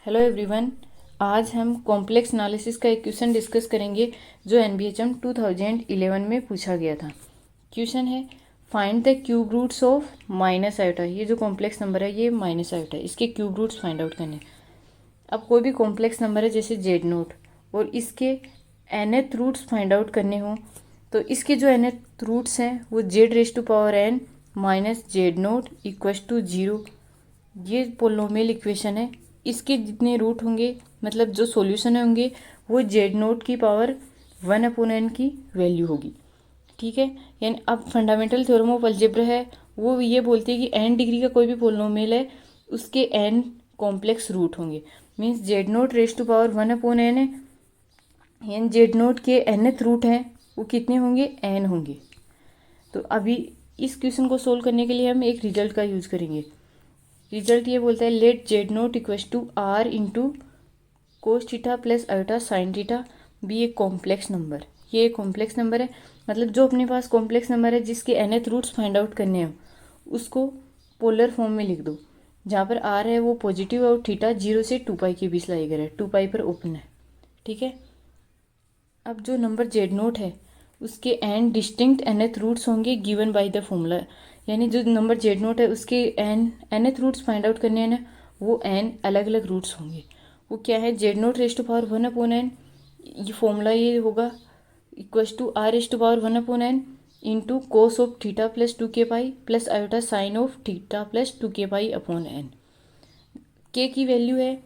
Hello everyone. आज हम complex analysis का एक क्वेश्चन डिस्कस करेंगे जो एनबीएचएम 2011 में पूछा गया था। क्वेश्चन है find the cube roots of minus iota. ये जो कॉम्प्लेक्स नंबर है ये माइनस आयोटा है, इसके क्यूब रूट्स फाइंड आउट करने। अब कोई भी कॉम्प्लेक्स नंबर है जैसे जेड नोट और इसके nth रूट्स फाइंड आउट करने हों तो इसके जो nth रूट्स हैं वो z raise to power n minus z naught equals to 0। ये पोलिनोमियल इक्वेशन है। इसके जितने रूट होंगे मतलब जो सॉल्यूशन होंगे वो जेड नोट की पावर 1/n की वैल्यू होगी। ठीक है, यानी अब फंडामेंटल थ्योरम ऑफ अलजेब्रा है वो ये बोलती है कि n डिग्री का कोई भी पोलिनोमियल है उसके n कॉम्प्लेक्स रूट होंगे। Means z naught raise to power 1/n है, यानी जेड नोट के nth रूट हैं वो कितने होंगे, n होंगे। तो अभी इस क्वेश्चन को सोल्व करने के लिए हम एक रिजल्ट का यूज़ करेंगे। रिजल्ट ये बोलता है let z naught equals to r into cos theta plus iota sine theta be a complex number. ये एक कॉम्प्लेक्स नंबर है, मतलब जो अपने पास कॉम्प्लेक्स नंबर है जिसके nth रूट्स फाइंड आउट करने हो उसको पोलर फॉर्म में लिख दो, जहाँ पर आर है वो पॉजिटिव और थीटा 0 से 2π के बीच लाई कर है, 2π पर ओपन है। ठीक है, अब जो नंबर जेड नोट है उसके n डिस्टिंक्ट nth रूट्स होंगे गिवन बाय द फॉर्मूला। यानी जो नंबर जेड नोट है उसके nth रूट्स फाइंड आउट करने हैं ना, वो n अलग अलग रूट्स होंगे। वो क्या है, z naught raise to power 1/n, ये फॉर्मूला ये होगा equals to r raise to power 1/n into cos of theta plus 2k plus iota sine of theta plus 2k/n। K की वैल्यू है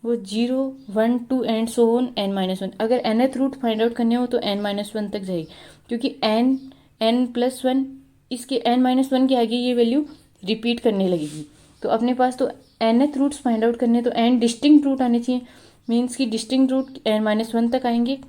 वो 0 1 2 एंड सो ऑन n-1। अगर nth root find out करने हो तो n-1 तक जाएगी, क्योंकि n+1 इसके n-1 के आगे ये वैल्यू रिपीट करने लगेगी। तो अपने पास तो nth रूट्स फाइंड आउट करने तो n डिस्टिंक्ट रूट आने चाहिए, मीन्स कि डिस्टिंक्ट रूट n-1 तक आएंगे।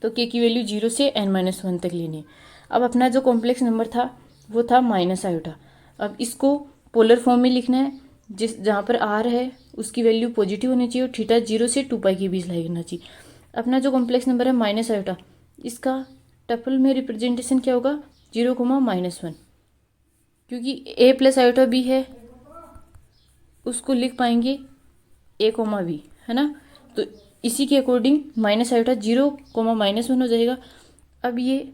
तो k की वैल्यू 0 से n-1 तक लेनी है। अब अपना जो कॉम्प्लेक्स नंबर था वो था माइनस आयोटा। अब इसको पोलर फॉर्म में लिखना है, जहाँ पर आर है उसकी वैल्यू पॉजिटिव होनी चाहिए और थीटा 0 से 2π के बीच लगना चाहिए। अपना जो कॉम्प्लेक्स नंबर है माइनस आयोटा, इसका टपल में रिप्रेजेंटेशन क्या होगा, 0, क्योंकि a प्लस आयोटा b है उसको लिख पाएंगे a, है ना। तो इसी के अकॉर्डिंग माइनस आयोटा 0, -1 हो जाएगा। अब ये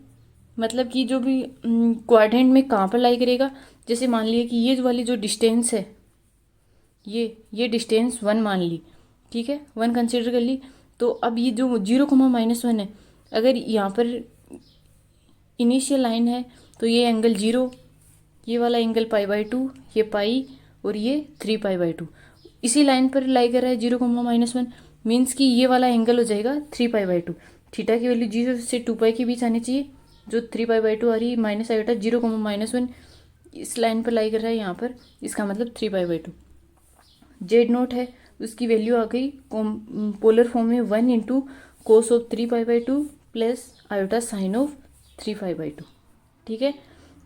मतलब कि जो भी क्वाड्रेंट में कहाँ पर लाई करेगा, जैसे मान लिया कि ये वाली जो डिस्टेंस है ये डिस्टेंस 1 मान ली, ठीक है, 1 कंसिडर कर ली। तो अब ये जो 0, -1 है, अगर यहाँ पर इनिशियल लाइन है तो ये एंगल 0, ये वाला एंगल π/2, ये पाई और ये 3π/2 इसी लाइन पर लाई कर रहा है 0, -1, मीन्स कि ये वाला एंगल हो जाएगा 3π/2। थीटा की वैल्यू 0 से 2π के बीच आनी चाहिए, जो 3π/2 आ रही है माइनस आयोटा 0, -1 इस लाइन पर लाई कर रहा है यहाँ पर, इसका मतलब 3π/2। जेड नोट है उसकी वैल्यू आ गई पोलर फॉर्म में 1 into cos of 3π/2 plus iota sine of 3π/2। ठीक है,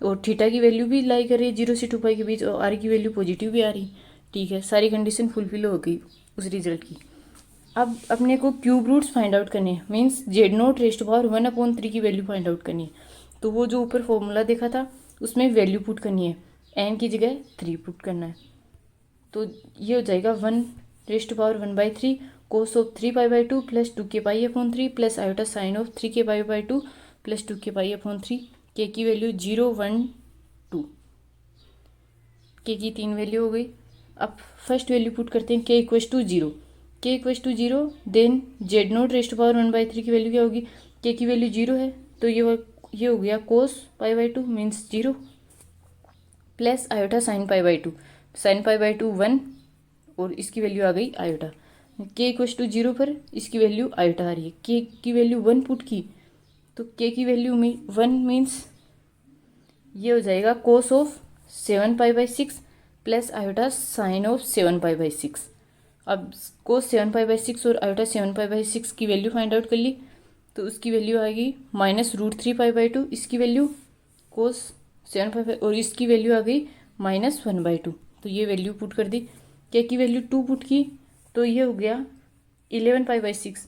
और थीटा की वैल्यू भी लाई कर रही है 0 से 2π के बीच और आर की वैल्यू पॉजिटिव भी आ रही। ठीक है, सारी कंडीशन फुलफिल हो गई उस रिजल्ट की। अब अपने को क्यूब रूट्स फाइंड आउट करने हैं, means z naught raise to power 1/3 की वैल्यू फाइंड आउट करनी है। तो वो जो ऊपर फॉर्मूला देखा था उसमें वैल्यू पुट करनी है, n की जगह 3 पुट करना है। तो ये हो जाएगा 1 raise to power 1/3 cos of 3π/2 plus 2k/3 plus iota sine of 3k/2 plus 2k/3। के की वैल्यू 0 1 2, के की 3 वैल्यू हो गई। अब फर्स्ट वैल्यू पुट करते हैं k equals to 0, k equals to 0, then z naught raise to power 1/3 की वैल्यू क्या होगी, के की वैल्यू 0 है तो ये हो गया cos π/2 means 0 plus iota sine π/2, sine π/2 1 और इसकी वैल्यू आ गई आयोटा। के इक्वस टू 0 पर इसकी वैल्यू आयोटा आ रही है, के की वैल्यू 1 पुट की तो के की वैल्यू में 1 मीन्स ये हो जाएगा cos of 7π/6 plus iota sine of 7π/6। अब कोस 7π/6 और आयोटा 7π/6 की वैल्यू फाइंड आउट कर ली तो उसकी वैल्यू आएगी -√3π/2, इसकी वैल्यू कोस 7π और इसकी वैल्यू आ गई -1/2। तो ये वैल्यू पुट कर दी, के की वैल्यू 2 पुट की तो ये हो गया 11π/6।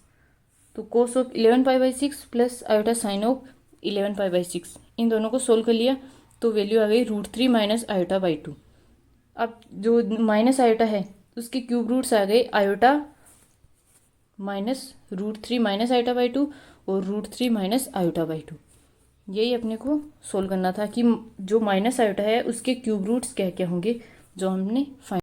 तो cos of 11π/6 plus iota sine of 11π/6, इन दोनों को सोल्व कर लिया तो वैल्यू आ गई √3 - आयोटा/2। अब जो माइनस आयोटा है उसके क्यूब रूट्स आ गए iota minus √3 minus iota by 2 और √3 माइनस आयोटा बाई 2। यही अपने को सोल्व करना था कि जो माइनस आयोटा है उसके क्यूब रूट्स क्या क्या होंगे जो हमने फाइंड